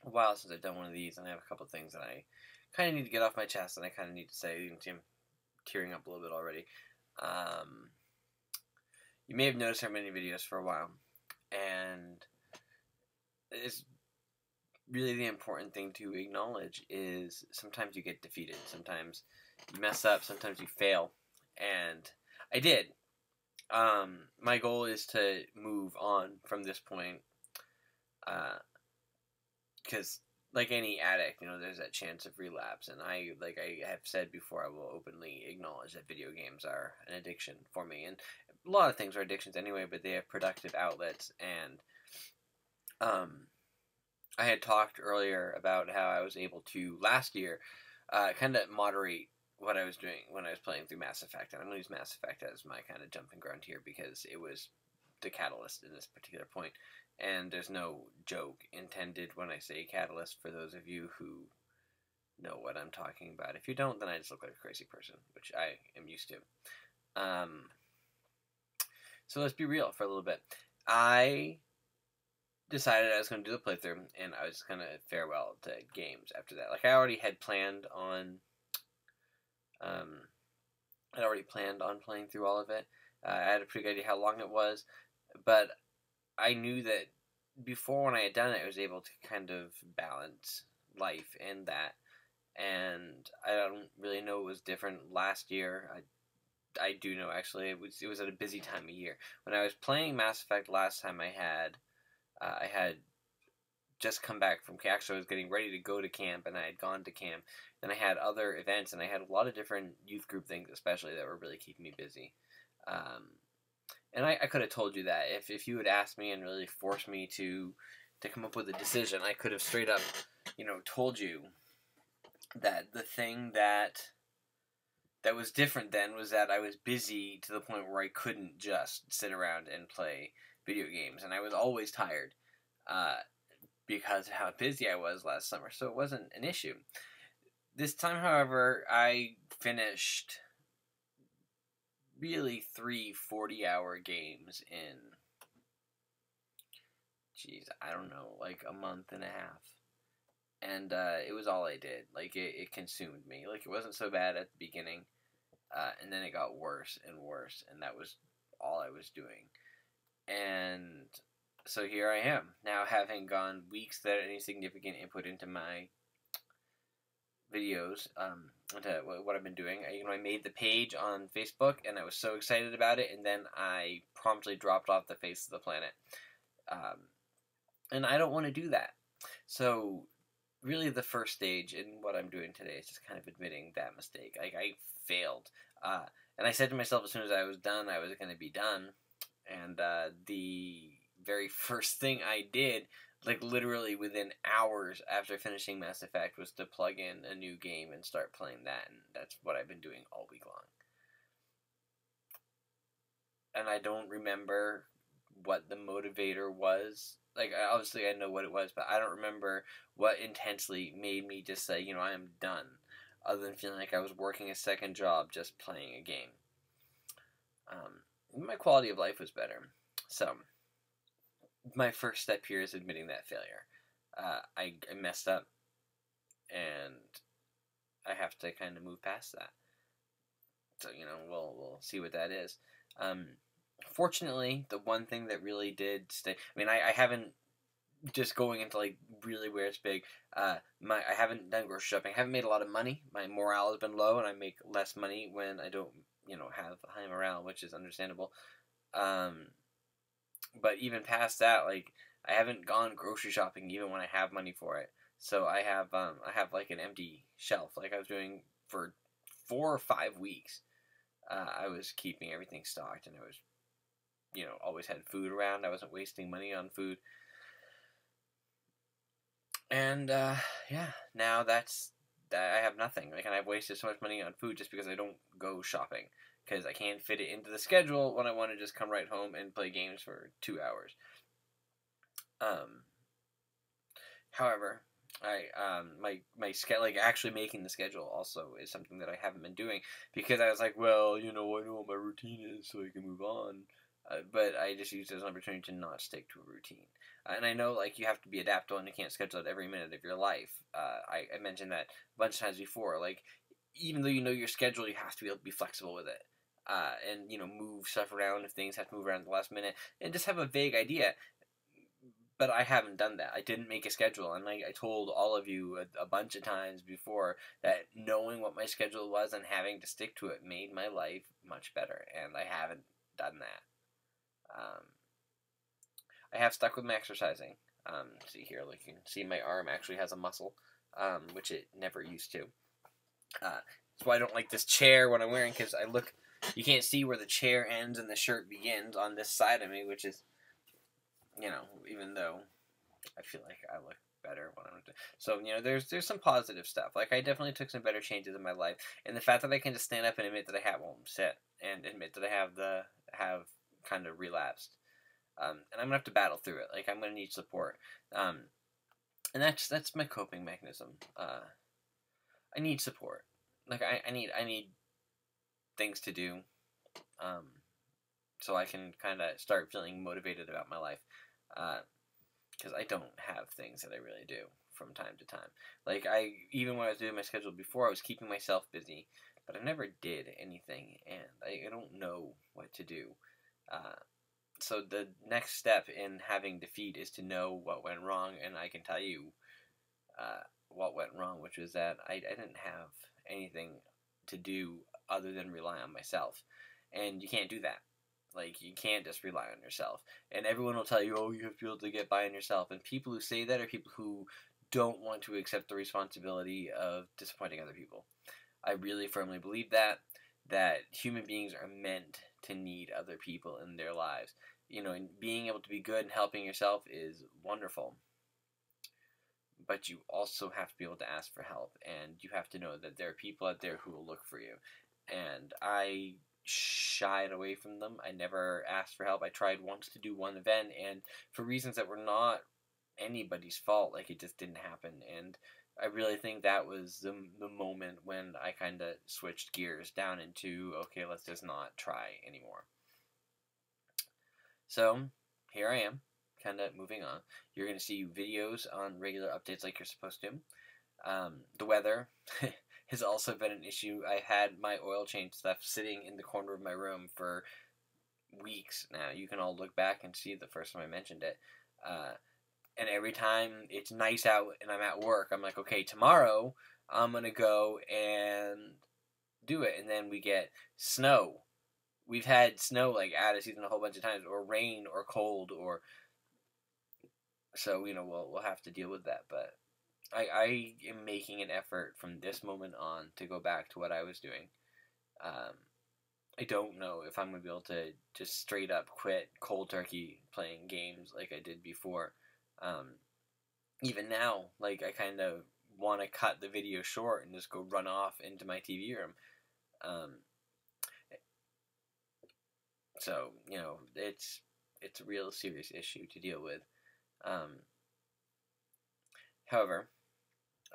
a while since I've done one of these, and I have a couple things that I kind of need to get off my chest, and I kind of need to say. I'm tearing up a little bit already. Um, you may have noticed our many videos for a while, and it's really the important thing to acknowledge is sometimes you get defeated, sometimes you mess up, sometimes you fail, and I did. My goal is to move on from this point, because like any addict, there's that chance of relapse, and like I have said before, I will openly acknowledge that video games are an addiction for me, and a lot of things are addictions anyway, but they have productive outlets, and I had talked earlier about how I was able to last year kind of moderate what I was doing when I was playing through Mass Effect, and I'm going to use Mass Effect as my kind of jumping ground here because it was the catalyst in this particular point. And there's no joke intended when I say catalyst for those of you who know what I'm talking about. If you don't, then I just look like a crazy person, which I am used to. So let's be real for a little bit. I decided I was going to do the playthrough, and I was going to farewell to games after that. Like, I already had planned on, playing through all of it. I had a pretty good idea how long it was, but I knew that before when I had done it, I was able to kind of balance life and that. And I don't really know what was different last year. I do know actually it was at a busy time of year when I was playing Mass Effect last time. I had just come back from camp, so I was getting ready to go to camp, and I had gone to camp. Then I had other events, and I had a lot of different youth group things, especially that were really keeping me busy. And I could have told you that if you had asked me and really forced me to come up with a decision, I could have straight up, told you that the thing that was different then was that I was busy to the point where I couldn't just sit around and play video games, and I was always tired because of how busy I was last summer, so it wasn't an issue. This time, however, I finished really 3 40-hour games in, I don't know, like a month and a half. And it was all I did. Like, it consumed me. Like, it wasn't so bad at the beginning, and then it got worse and worse, and that was all I was doing. And so here I am, now having gone weeks without any significant input into my videos, into what I've been doing. I made the page on Facebook, and I was so excited about it, and then I promptly dropped off the face of the planet. And I don't want to do that. So really the first stage in what I'm doing today is just kind of admitting that mistake. Like, I failed. And I said to myself as soon as I was done, I was going to be done. And the very first thing I did, like literally within hours after finishing Mass Effect, was to plug in a new game and start playing that. And that's what I've been doing all week long. And I don't remember what the motivator was. Like, obviously I know what it was, but I don't remember what intensely made me just say, I am done, other than feeling like I was working a second job just playing a game. My quality of life was better. So, my first step here is admitting that failure. I messed up, and I have to kind of move past that. So, we'll see what that is. Fortunately, the one thing that really did stay, I haven't, just going into like really where it's big, I haven't done grocery shopping. I haven't made a lot of money. My morale has been low, and I make less money when I don't, have high morale, which is understandable. But even past that, like, I haven't gone grocery shopping even when I have money for it. So I have like an empty shelf, like I was doing for 4 or 5 weeks. I was keeping everything stocked, and I was, always had food around. I wasn't wasting money on food. And, now I have nothing. Like, and I've wasted so much money on food just because I don't go shopping. Because I can't fit it into the schedule when I want to just come right home and play games for 2 hours. However, my schedule, like actually making the schedule, also is something that I haven't been doing, because I was like, well, I know what my routine is, so I can move on. But I just used it as an opportunity to not stick to a routine. And I know, like, you have to be adaptable and you can't schedule it every minute of your life. I mentioned that a bunch of times before. Like, even though you know your schedule, you have to be able to be flexible with it. And, move stuff around if things have to move around at the last minute. And just have a vague idea. But I haven't done that. I didn't make a schedule. And I told all of you a bunch of times before that knowing what my schedule was and having to stick to it made my life much better. And I haven't done that. I have stuck with my exercising. See here, like you can see my arm actually has a muscle, which it never used to. That's why I don't like this chair when I'm wearing, because you can't see where the chair ends and the shirt begins on this side of me, which is, even though I feel like I look better when I'm doing. So, there's some positive stuff. Like, I definitely took some better changes in my life, and the fact that I can just stand up and admit that I admit that I have kind of relapsed. And I'm gonna have to battle through it. Like, I'm gonna need support. And that's my coping mechanism. I need support. Like, I need things to do. So I can kind of start feeling motivated about my life. Because I don't have things that I really do from time to time. Like, even when I was doing my schedule before, I was keeping myself busy, but I never did anything, and I don't know what to do. So the next step in having defeat is to know what went wrong, and I can tell you what went wrong, which was that I didn't have anything to do other than rely on myself. And you can't do that. Like, you can't just rely on yourself. And everyone will tell you, oh, you have to be able to get by on yourself. And people who say that are people who don't want to accept the responsibility of disappointing other people. I really firmly believe that human beings are meant to need other people in their lives. And being able to be good and helping yourself is wonderful. But you also have to be able to ask for help. And you have to know that there are people out there who will look for you. And I shied away from them. I never asked for help. I tried once to do one event, and for reasons that were not anybody's fault, like, it just didn't happen. And I really think that was the moment when I kind of switched gears down into, okay, let's just not try anymore. So here I am, kind of moving on. You're going to see videos on regular updates like you're supposed to. The weather has also been an issue. I had my oil change stuff sitting in the corner of my room for weeks now. You can all look back and see the first time I mentioned it. And every time it's nice out and I'm at work, I'm like, okay, tomorrow I'm going to go and do it. And then we get snow. We've had snow, like, out of season a whole bunch of times, or rain, or cold, or... So, we'll have to deal with that, but I am making an effort from this moment on to go back to what I was doing. I don't know if I'm going to be able to just straight up quit cold turkey playing games like I did before. Even now, like, I kind of want to cut the video short and just go run off into my TV room. So, it's a real serious issue to deal with. However,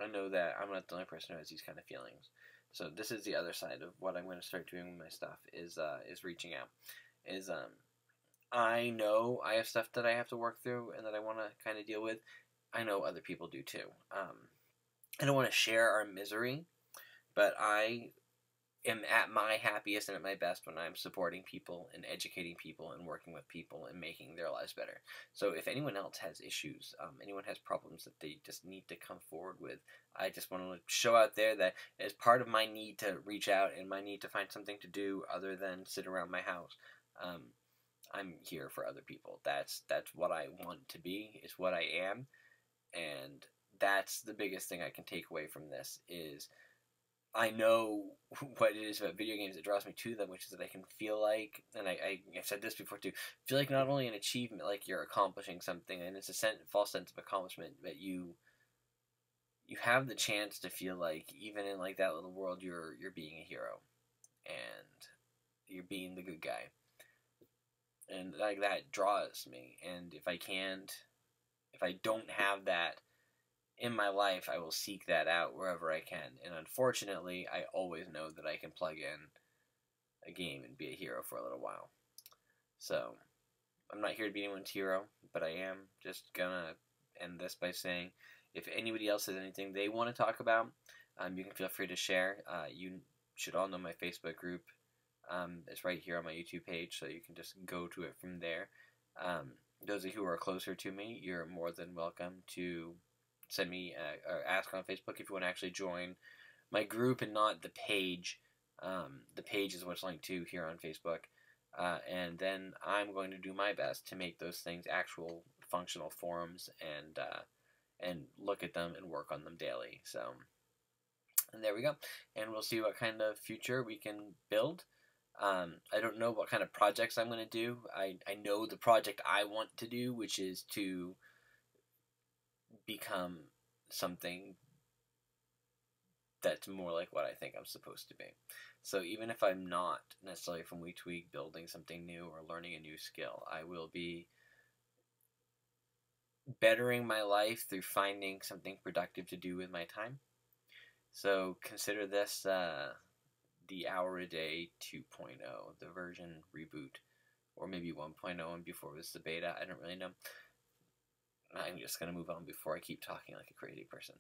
I know that I'm not the only person who has these kind of feelings. So this is the other side of what I'm going to start doing with my stuff is reaching out. I know I have stuff that I have to work through and that I want to kind of deal with. I know other people do too. I don't want to share our misery, but I am at my happiest and at my best when I'm supporting people and educating people and working with people and making their lives better. So if anyone else has issues, anyone has problems that they just need to come forward with, I just want to show out there that as part of my need to reach out and my need to find something to do other than sit around my house, I'm here for other people. That's what I want to be. It's what I am. And that's the biggest thing I can take away from this is I know what it is about video games that draws me to them, which is that I can feel like, and I've said this before too, feel like not only an achievement, like you're accomplishing something, and it's a false sense of accomplishment, but you have the chance to feel like even in like that little world, you're being a hero, and you're being the good guy, and like that draws me. And if I don't have that in my life, I will seek that out wherever I can. And unfortunately, I always know that I can plug in a game and be a hero for a little while. So I'm not here to be anyone's hero, but I am just gonna end this by saying, if anybody else has anything they want to talk about, you can feel free to share. You should all know my Facebook group. It's right here on my YouTube page, so you can just go to it from there. Those of you who are closer to me, you're more than welcome to send me or ask on Facebook if you want to actually join my group and not the page. The page is what's linked to here on Facebook. And then I'm going to do my best to make those things actual functional forums and look at them and work on them daily. So, and there we go. And we'll see what kind of future we can build. I don't know what kind of projects I'm going to do. I know the project I want to do, which is to become something that's more like what I think I'm supposed to be. So even if I'm not necessarily from week to week building something new or learning a new skill, I will be bettering my life through finding something productive to do with my time. So consider this the Hour a Day 2.0, the version reboot, or maybe 1.0 and before it was the beta. I don't really know. I'm just going to move on before I keep talking like a crazy person.